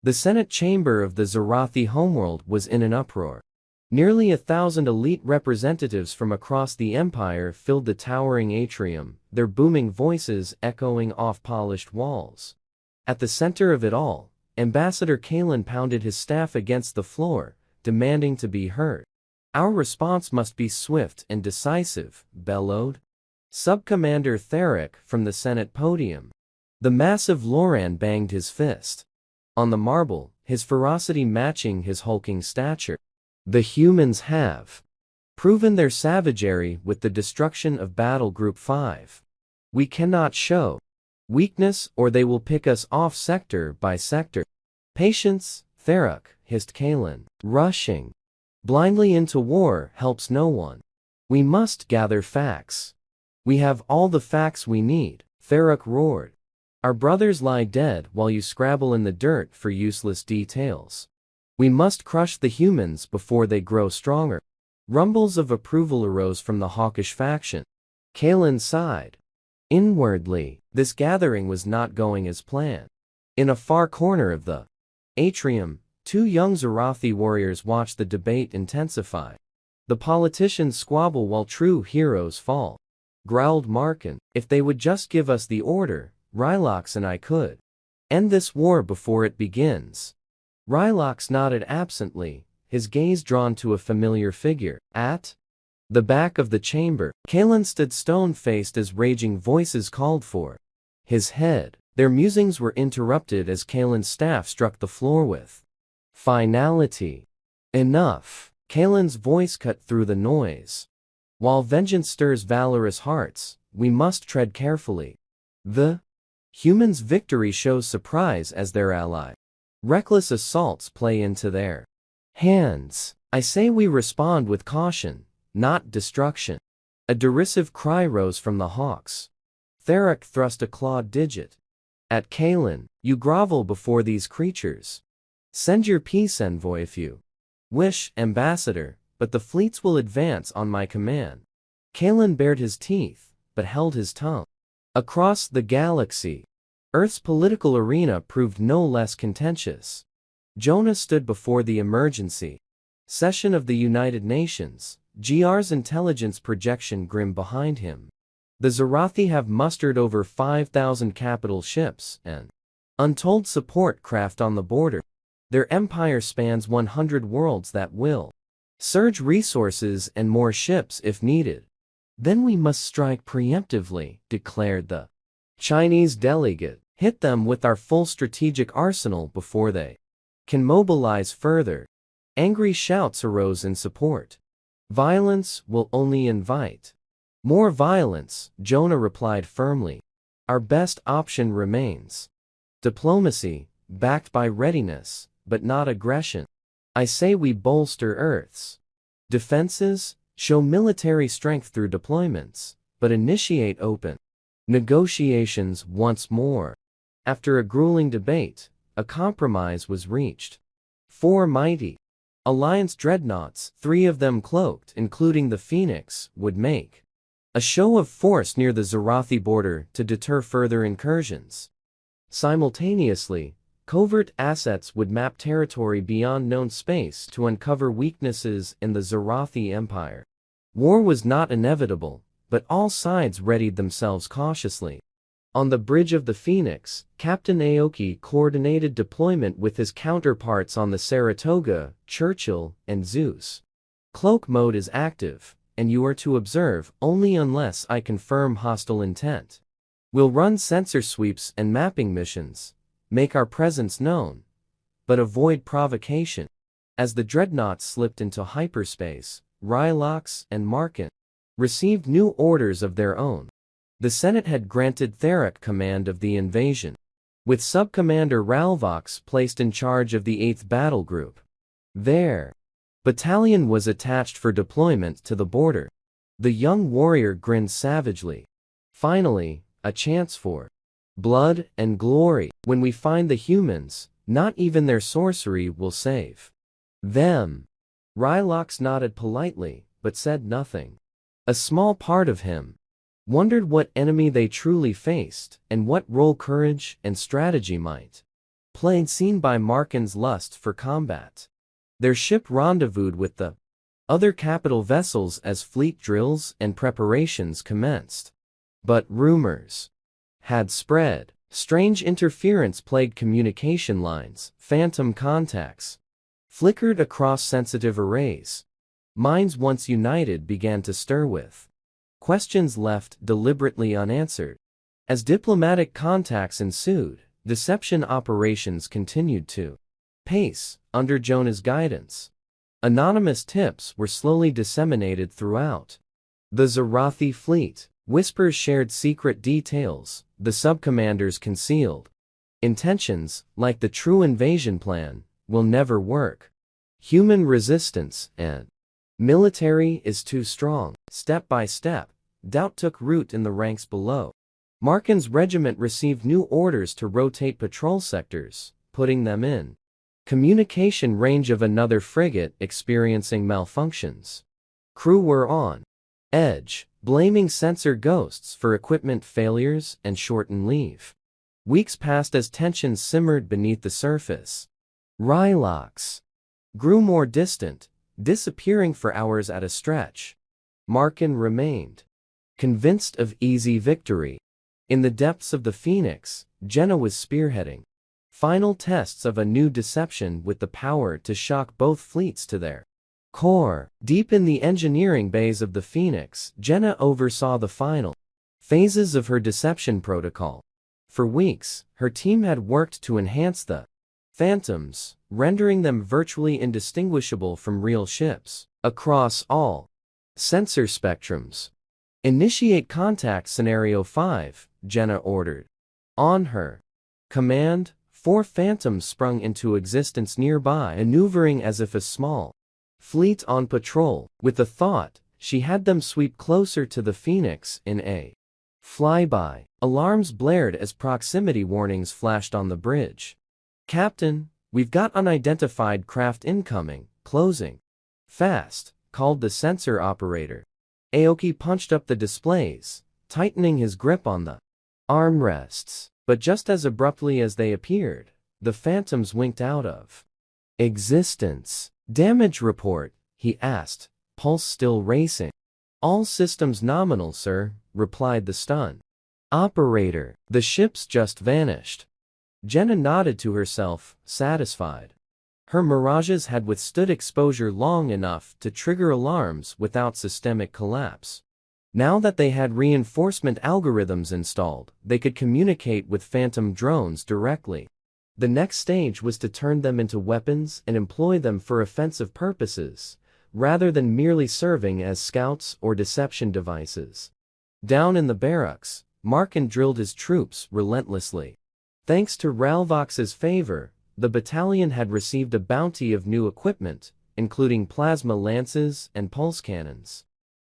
The Senate chamber of the Zarathi homeworld was in an uproar. Nearly 1,000 elite representatives from across the empire filled the towering atrium, their booming voices echoing off polished walls. At the center of it all, Ambassador Kalen pounded his staff against the floor, demanding to be heard. "Our response must be swift and decisive," bellowed Sub-Commander Theric from the Senate podium. The massive Loran banged his fist on the marble, his ferocity matching his hulking stature. "The humans have proven their savagery with the destruction of Battle Group 5. We cannot show weakness or they will pick us off sector by sector." "Patience, Theric," hissed Kalen. "Rushing blindly into war helps no one. We must gather facts." "We have all the facts we need," Theric roared. "Our brothers lie dead while you scrabble in the dirt for useless details. We must crush the humans before they grow stronger." Rumbles of approval arose from the hawkish faction. Kalen sighed. Inwardly, this gathering was not going as planned. In a far corner of the atrium, two young Zarathi warriors watched the debate intensify. "The politicians squabble while true heroes fall," growled Markin. "If they would just give us the order, Rylox and I could end this war before it begins." Rylox nodded absently, his gaze drawn to a familiar figure. At the back of the chamber, Kalen stood stone-faced as raging voices called for his head. Their musings were interrupted as Kalen's staff struck the floor with finality. "Enough!" Kalen's voice cut through the noise. "While vengeance stirs valorous hearts, we must tread carefully. The humans' victory shows surprise as their ally. Reckless assaults play into their hands. I say we respond with caution, not destruction." A derisive cry rose from the hawks. Theric thrust a clawed digit at Kalen. "You grovel before these creatures. Send your peace envoy if you wish, Ambassador, but the fleets will advance on my command." Kalen bared his teeth, but held his tongue. Across the galaxy, Earth's political arena proved no less contentious. Jonah stood before the emergency session of the United Nations, GR's intelligence projection grim behind him. The Zarathi have mustered over 5,000 capital ships and untold support craft on the border. Their empire spans 100 worlds that will surge resources and more ships if needed. "Then we must strike preemptively," declared the Chinese delegate. "Hit them with our full strategic arsenal before they can mobilize further." Angry shouts arose in support. "Violence will only invite more violence," Jonah replied firmly. "Our best option remains diplomacy, backed by readiness, but not aggression. I say we bolster Earth's defenses, show military strength through deployments, but initiate open negotiations once more." After a grueling debate, a compromise was reached. 4 mighty Alliance dreadnoughts, 3 of them cloaked, including the Phoenix, would make a show of force near the Zarathi border to deter further incursions. Simultaneously, covert assets would map territory beyond known space to uncover weaknesses in the Zarathi Empire. War was not inevitable, but all sides readied themselves cautiously. On the bridge of the Phoenix, Captain Aoki coordinated deployment with his counterparts on the Saratoga, Churchill, and Zeus. "Cloak mode is active, and you are to observe only unless I confirm hostile intent. We'll run sensor sweeps and mapping missions, make our presence known, but avoid provocation." As the dreadnoughts slipped into hyperspace, Rylox and Markin received new orders of their own. The Senate had granted Theric command of the invasion, with Sub-Commander Ralvox placed in charge of the 8th Battle Group. Their battalion was attached for deployment to the border. The young warrior grinned savagely. "Finally, a chance for blood and glory. When we find the humans, not even their sorcery will save them." Rylox nodded politely, but said nothing. A small part of him wondered what enemy they truly faced, and what role courage and strategy might played seen by Markin's lust for combat. Their ship rendezvoused with the other capital vessels as fleet drills and preparations commenced. But rumors had spread. Strange interference plagued communication lines. Phantom contacts flickered across sensitive arrays. Minds once united began to stir with questions left deliberately unanswered. As diplomatic contacts ensued, deception operations continued to pace under Jonah's guidance. Anonymous tips were slowly disseminated throughout the Zarathi fleet. Whispers shared secret details, the subcommanders concealed intentions, like the true invasion plan, will never work. Human resistance and military is too strong. Step by step, doubt took root in the ranks below. Markin's regiment received new orders to rotate patrol sectors, putting them in communication range of another frigate experiencing malfunctions. Crew were on edge, blaming sensor ghosts for equipment failures and shortened leave. Weeks passed as tensions simmered beneath the surface. Rylocks grew more distant, disappearing for hours at a stretch. Markin remained convinced of easy victory. In the depths of the Phoenix, Jenna was spearheading final tests of a new deception with the power to shock both fleets to their core. Deep in the engineering bays of the Phoenix, Jenna oversaw the final phases of her deception protocol. For weeks, her team had worked to enhance the phantoms, rendering them virtually indistinguishable from real ships. Across all sensor spectrums, initiate contact scenario 5, Jenna ordered. On her command, 4 phantoms sprung into existence nearby, maneuvering as if a small fleet on patrol. With a thought, she had them sweep closer to the Phoenix in a flyby. Alarms blared as proximity warnings flashed on the bridge. "Captain, we've got unidentified craft incoming, closing fast," called the sensor operator. Aoki punched up the displays, tightening his grip on the armrests. But just as abruptly as they appeared, the phantoms winked out of existence. "Damage report?" he asked, pulse still racing. "All systems nominal, sir," replied the stunned operator. "The ships just vanished." Jenna nodded to herself, satisfied. Her mirages had withstood exposure long enough to trigger alarms without systemic collapse. Now that they had reinforcement algorithms installed, they could communicate with phantom drones directly. The next stage was to turn them into weapons and employ them for offensive purposes, rather than merely serving as scouts or deception devices. Down in the barracks, Markin drilled his troops relentlessly. Thanks to Ralvox's favor, the battalion had received a bounty of new equipment, including plasma lances and pulse cannons.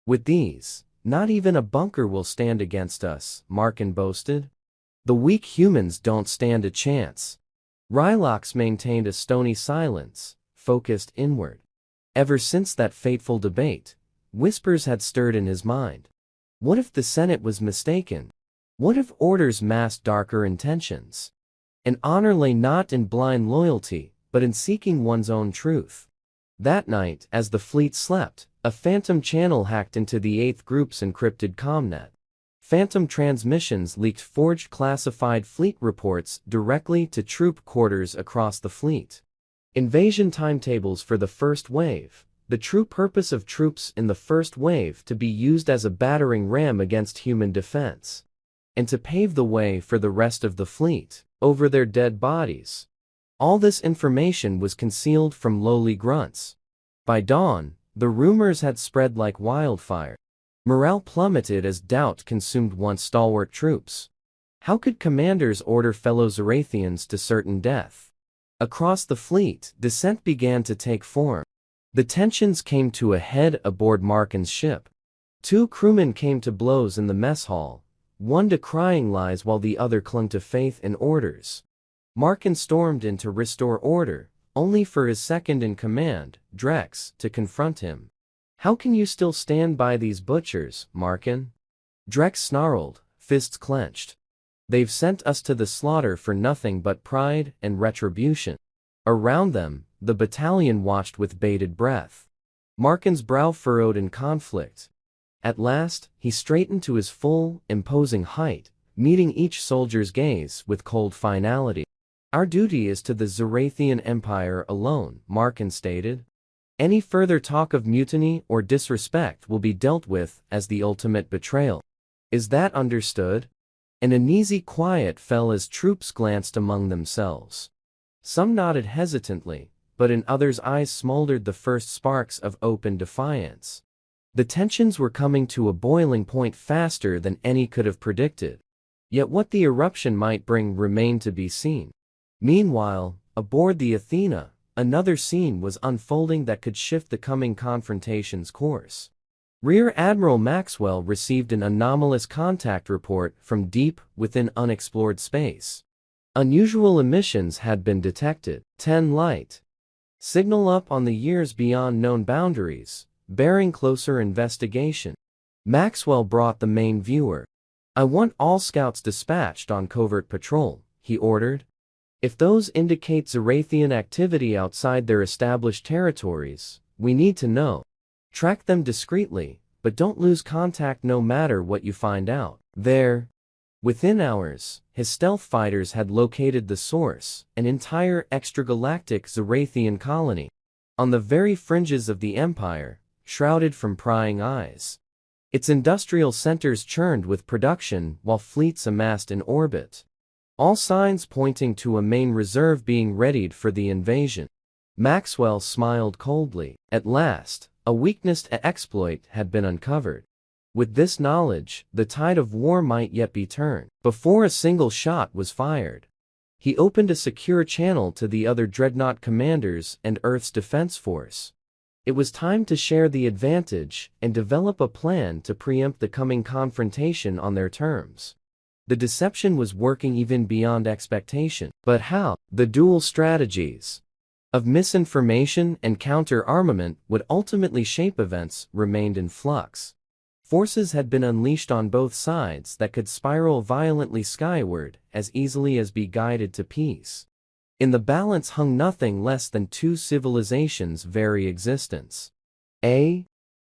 "With these, not even a bunker will stand against us," Markin boasted. "The weak humans don't stand a chance." Rylox maintained a stony silence, focused inward. Ever since that fateful debate, whispers had stirred in his mind. What if the Senate was mistaken? What if orders masked darker intentions? And honor lay not in blind loyalty, but in seeking one's own truth. That night, as the fleet slept, a phantom channel hacked into the 8th Group's encrypted comnet. Phantom transmissions leaked forged classified fleet reports directly to troop quarters across the fleet. Invasion timetables for the first wave, the true purpose of troops in the first wave to be used as a battering ram against human defense, and to pave the way for the rest of the fleet, over their dead bodies. All this information was concealed from lowly grunts. By dawn, the rumors had spread like wildfire. Morale plummeted as doubt consumed once stalwart troops. How could commanders order fellow Zarathians to certain death? Across the fleet, dissent began to take form. The tensions came to a head aboard Markin's ship. 2 crewmen came to blows in the mess hall, one decrying lies while the other clung to faith and orders. Markin stormed in to restore order, only for his second-in-command, Drex, to confront him. "How can you still stand by these butchers, Markin?" Drex snarled, fists clenched. They've sent us to the slaughter for nothing but pride and retribution. Around them, the battalion watched with bated breath. Markin's brow furrowed in conflict. At last, he straightened to his full, imposing height, meeting each soldier's gaze with cold finality. Our duty is to the Zarathian Empire alone, Markin stated. Any further talk of mutiny or disrespect will be dealt with as the ultimate betrayal. Is that understood? An uneasy quiet fell as troops glanced among themselves. Some nodded hesitantly, but in others' eyes smoldered the first sparks of open defiance. The tensions were coming to a boiling point faster than any could have predicted. Yet what the eruption might bring remained to be seen. Meanwhile, aboard the Athena, another scene was unfolding that could shift the coming confrontation's course. Rear Admiral Maxwell received an anomalous contact report from deep within unexplored space. Unusual emissions had been detected. 10 light. Signal up on the years beyond known boundaries, bearing closer investigation. Maxwell brought the main viewer. I want all scouts dispatched on covert patrol, he ordered. If those indicate Zarathian activity outside their established territories, we need to know. Track them discreetly, but don't lose contact no matter what you find out. There. Within hours, his stealth fighters had located the source, an entire extragalactic Zarathian colony. On the very fringes of the Empire, shrouded from prying eyes. Its industrial centers churned with production while fleets amassed in orbit. All signs pointing to a main reserve being readied for the invasion. Maxwell smiled coldly. At last, a weakness to exploit had been uncovered. With this knowledge, the tide of war might yet be turned. Before a single shot was fired, he opened a secure channel to the other dreadnought commanders and Earth's defense force. It was time to share the advantage and develop a plan to preempt the coming confrontation on their terms. The deception was working even beyond expectation. But how? The dual strategies of misinformation and counter-armament would ultimately shape events remained in flux. Forces had been unleashed on both sides that could spiral violently skyward as easily as be guided to peace. In the balance hung nothing less than two civilizations' very existence. A.